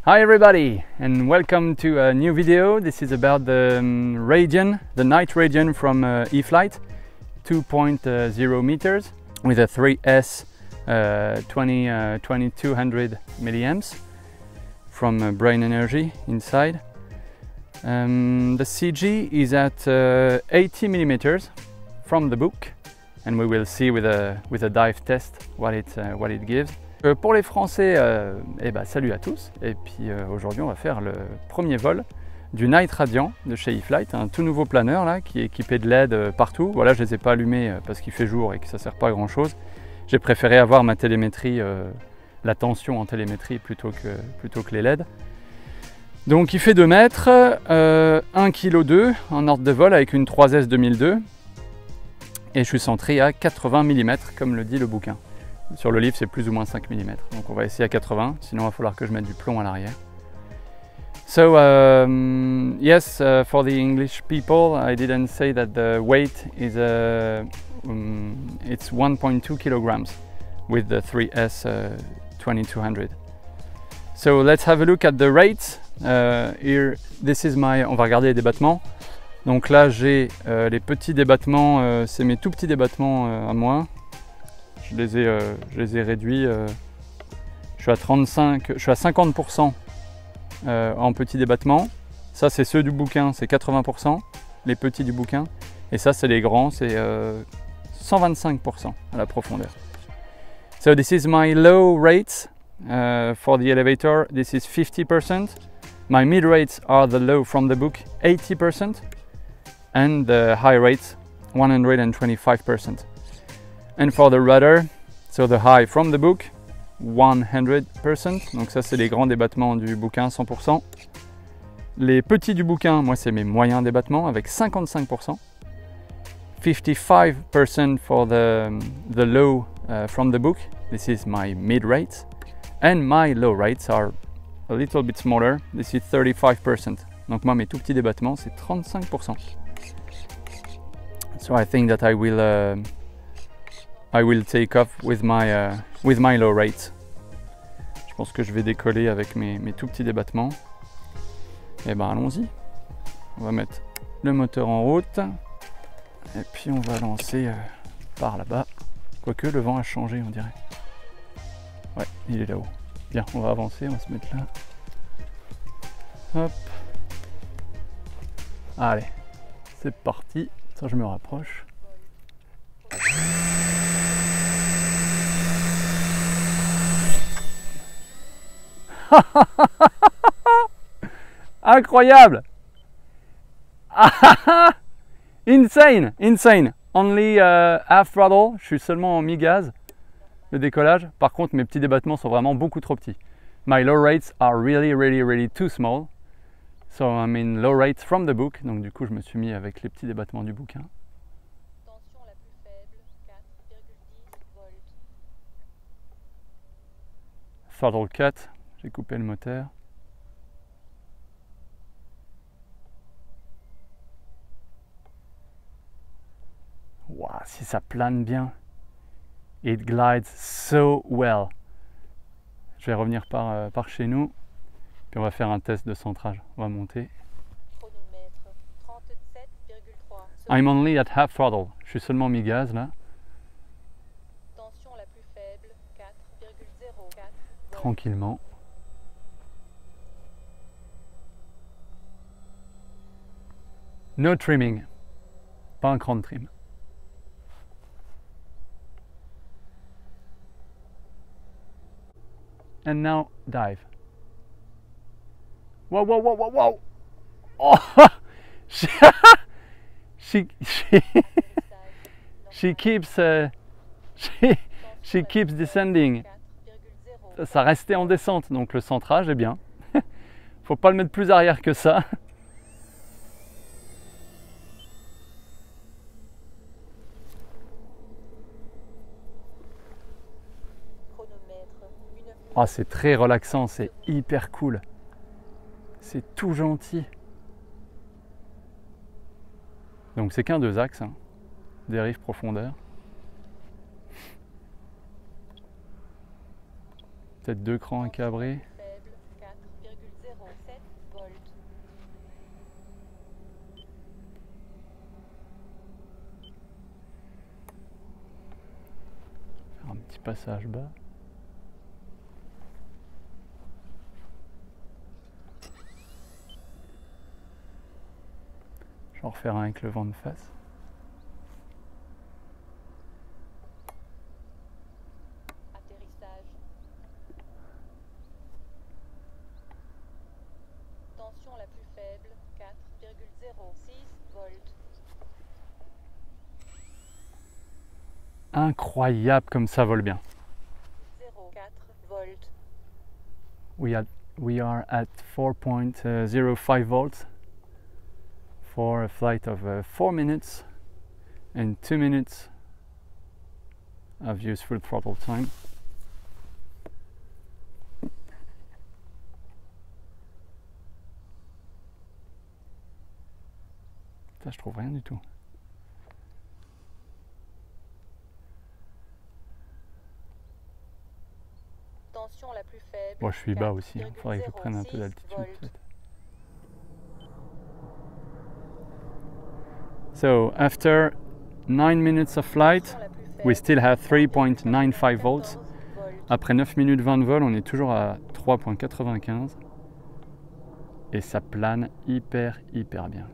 Hi everybody, and welcome to a new video. This is about the Radian, the night Radian from E-flite, 2.0 meters with a 3S 2200 milliamps from Brain Energy inside. The CG is at 80 millimeters from the book, and we will see with a dive test what it gives. Pour les Français, salut à tous, et puis aujourd'hui on va faire le premier vol du Night Radian de chez E-flite, un tout nouveau planeur là qui est équipé de LED partout. Voilà, je ne les ai pas allumés parce qu'il fait jour et que ça ne sert pas à grand chose. J'ai préféré avoir ma télémétrie, la tension en télémétrie plutôt que les LED. Donc il fait 2 mètres, 1,2 kg en ordre de vol avec une 3S 2002 et je suis centré à 80 mm comme le dit le bouquin. Sur le livre, c'est plus ou moins 5 mm. Donc on va essayer à 80, sinon il va falloir que je mette du plomb à l'arrière. So, yes, for the English people, I didn't say that the weight is it's 1.2 kilograms with the 3S 2200. So let's have a look at the rates. Here, this is my. On va regarder les débattements. Donc là, j'ai les petits débattements, c'est mes tout petits débattements à moi. Je les ai réduits, je suis à 50% en petits débattements. Ça c'est ceux du bouquin, c'est 80%, les petits du bouquin. Et ça c'est les grands, c'est 125% à la profondeur. So this is my low rates for the elevator, this is 50%. My mid rates are the low from the book, 80%. And the high rates, 125%. And for the rudder, so the high from the book, 100%. Donc ça c'est les grands débattements du bouquin, 100%. Les petits du bouquin, moi c'est mes moyens débattements avec 55%. 55% for the low from the book. This is my mid rates. And my low rates are a little bit smaller. This is 35%. Donc moi mes tout petits débattements c'est 35%. So I think that I will take off with my low rate. Je pense que je vais décoller avec mes tout petits débattements. Et ben allons-y. On va mettre le moteur en route. Et puis on va lancer par là-bas. Quoique le vent a changé on dirait. Ouais, il est là-haut. Bien, on va avancer, on va se mettre là. Hop. Allez, c'est parti. Ça je me rapproche. Incroyable. Insane, insane. Only half throttle, je suis seulement en mi-gaz, le décollage. Par contre, mes petits débattements sont vraiment beaucoup trop petits. My low rates are really too small. So I'm in low rates from the book. Donc du coup, je me suis mis avec les petits débattements du bouquin. Tension la plus faible, 4,10 volts. Throttle 4, j'ai coupé le moteur. Wow, si ça plane bien. It glides so well. Je vais revenir par chez nous. Puis on va faire un test de centrage. On va monter. Chronomètre 37,3. I'm only at half throttle. Je suis seulement mi-gaz là. Tension la plus faible, 4,04. Tranquillement. No trimming. Pas un cran de trim. And now dive. Whoa, whoa, whoa, whoa, whoa! Oh, she keeps she keeps descending. Ça restait en descente, donc le centrage est bien. Faut pas le mettre plus arrière que ça. Oh, c'est très relaxant, c'est hyper cool. C'est tout gentil. Donc c'est qu'un 2 axes, hein. Dérive profondeur. Peut-être 2 crans incabrés. Faible 4,07 volts. Faire un petit passage bas. Je vais en refaire un avec le vent de face. Atterrissage. Tension la plus faible 4,06 volts. Incroyable comme ça vole bien. 0,4 volts. We are at 4.05 volts for a flight of 4 minutes and 2 minutes of useful throttle time. Ça, je trouve rien du tout. Tension la plus faible. Bon, je suis bas aussi, il faudrait que je prenne un peu 4,06 d'altitude volts. peut-être. So, after 9 minutes of flight, Tension la plus faible, we still have 3.95 volts. 14 volts. Après 9 minutes 20 de vol, on est toujours à 3.95 et ça plane hyper bien.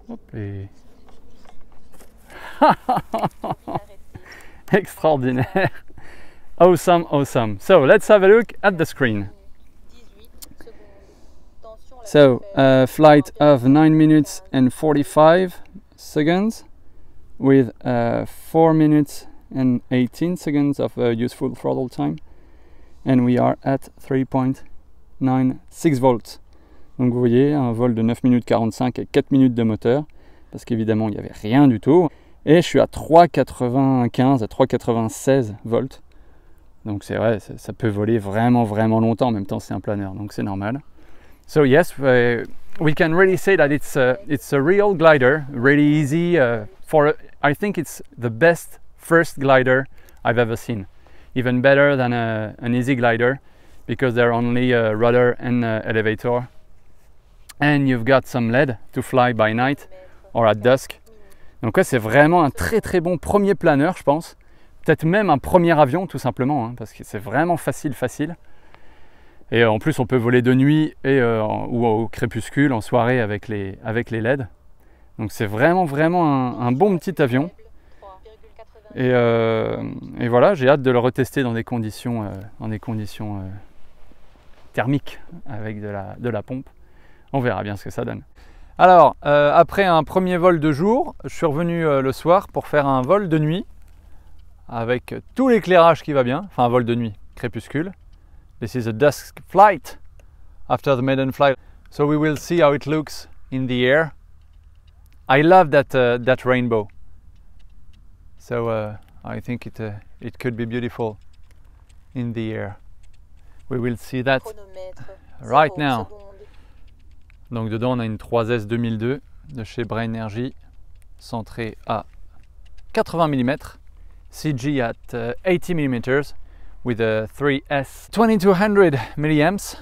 Hop et Arrêté. extraordinaire. Awesome, awesome. So let's have a look at the screen. 18 secondes. Tension la So, plus a faible, flight of 9 minutes and 45 seconds with 4 minutes and 18 seconds of useful throttle time. And we are at 3.96 volts. Donc vous voyez, un vol de 9 minutes 45 et 4 minutes de moteur, parce qu'évidemment il n'y avait rien du tout. Et je suis à 3,95 à 3,96 volts. Donc c'est vrai, ça peut voler vraiment longtemps, en même temps c'est un planeur, donc c'est normal. So yes, we can really say that it's a real glider, really easy. I think it's the best first glider I've ever seen. Even better than an easy glider, because they're only rudder and elevator. And you've got some LED to fly by night or at dusk. Donc ouais, c'est vraiment un très bon premier planeur, je pense. Peut-être même un premier avion, tout simplement, hein, parce que c'est vraiment facile. Et en plus, on peut voler de nuit ou au crépuscule, en soirée avec les LED. Donc c'est vraiment un bon petit avion. 3,80. Et voilà, j'ai hâte de le retester dans des conditions, thermiques avec de la pompe. On verra bien ce que ça donne. Alors, après un premier vol de jour, je suis revenu le soir pour faire un vol de nuit avec tout l'éclairage qui va bien. Enfin, un vol de nuit, crépuscule. This is a dusk flight after the maiden flight. So we will see how it looks in the air. I love that rainbow. So I think it could be beautiful in the air. We will see that Chronomètre. right 0 now. secondes. Donc dedans on a une 3S 2002 de chez Brain Energy, centrée à 80 mm, CG at 80 mm with a 3S 2200 milliamps.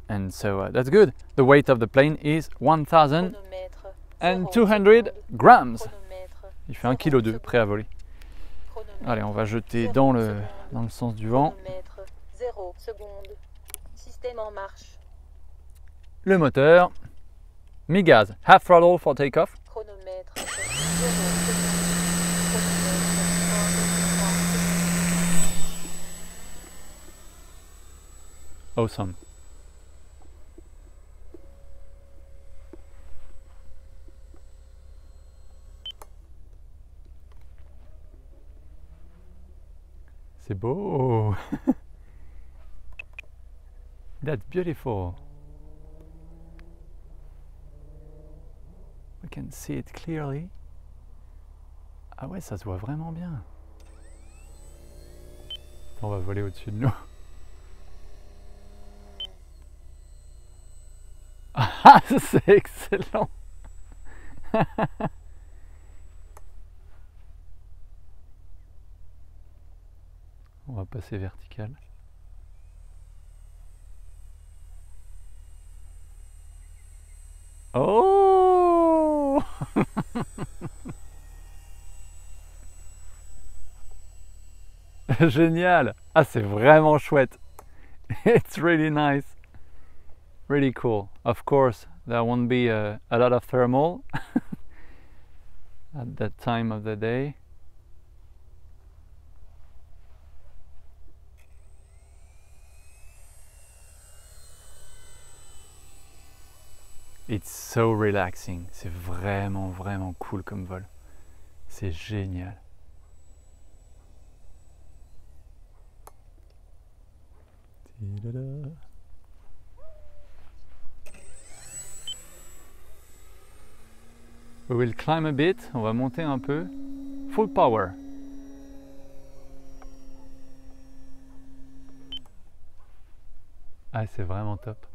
And so that's good. The weight of the plane is 1200 Chronomètre. 0 grams. Chronomètre. Il fait 1,2 kg prêt à voler. Chronomètre. Allez, on va jeter 0 dans le secondes. sens du vent. Chronomètre. 0 secondes. Système en marche. Le moteur, mi-gaz, half throttle for takeoff. Chronomètre. 0 secondes. Chronomètre. 1, 2, 3. Awesome. C'est beau. That's beautiful. We can see it clearly. Ah ouais, ça se voit vraiment bien. On va voler au-dessus de nous. Ah, c'est excellent. On va passer vertical. Oh! Génial! Ah, c'est vraiment chouette. It's really nice. Really cool. Of course, there won't be a lot of thermal at that time of the day. It's so relaxing. C'est vraiment, vraiment cool comme vol. C'est génial. We will climb a bit. On va monter un peu. Full power. Ah, c'est vraiment top.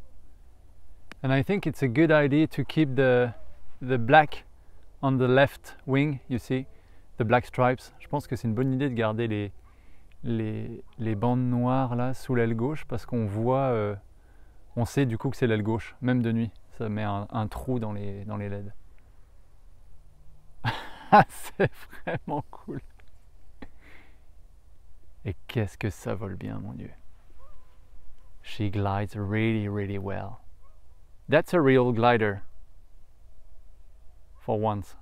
And I think it's a good idea to keep the black on the left wing, you see, the black stripes. Je pense que c'est une bonne idée de garder les bandes noires là sous l'aile gauche parce qu'on voit, on sait du coup que c'est l'aile gauche, même de nuit. Ça met un trou dans les LED. C'est vraiment cool. Et qu'est-ce que ça vole bien, mon Dieu. She glides really, really well. That's a real glider. For once.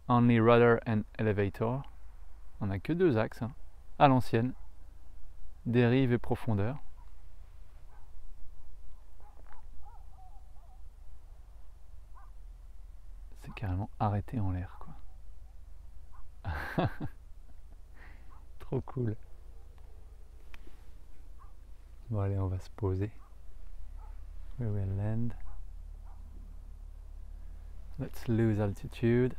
Only rudder and elevator. On n'a que deux axes, hein, à l'ancienne. Dérive et profondeur. C'est carrément arrêté en l'air, quoi. Trop cool. Bon allez, on va se poser. We will land. Let's lose altitude.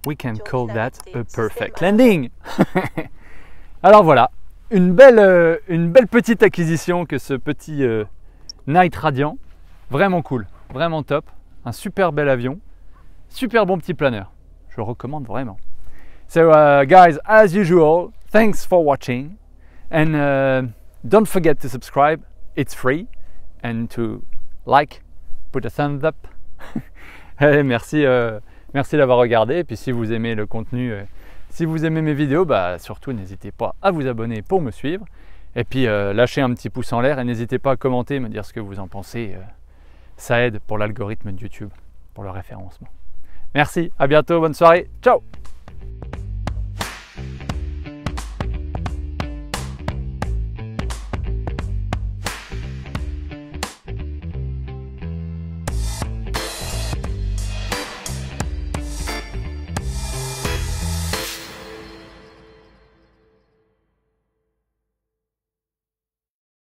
We can call that a perfect landing. Alors voilà, une belle petite acquisition que ce petit Night Radiant. Vraiment cool, vraiment top. Un super bel avion, super bon petit planeur. Je le recommande vraiment. So guys, as usual, thanks for watching. And don't forget to subscribe, it's free. And to like, put a thumbs up. Allez, merci. Merci d'avoir regardé, et puis si vous aimez le contenu, si vous aimez mes vidéos, bah, surtout n'hésitez pas à vous abonner pour me suivre, et puis lâchez un petit pouce en l'air, et n'hésitez pas à commenter, me dire ce que vous en pensez, ça aide pour l'algorithme de YouTube, pour le référencement. Merci, à bientôt, bonne soirée, ciao!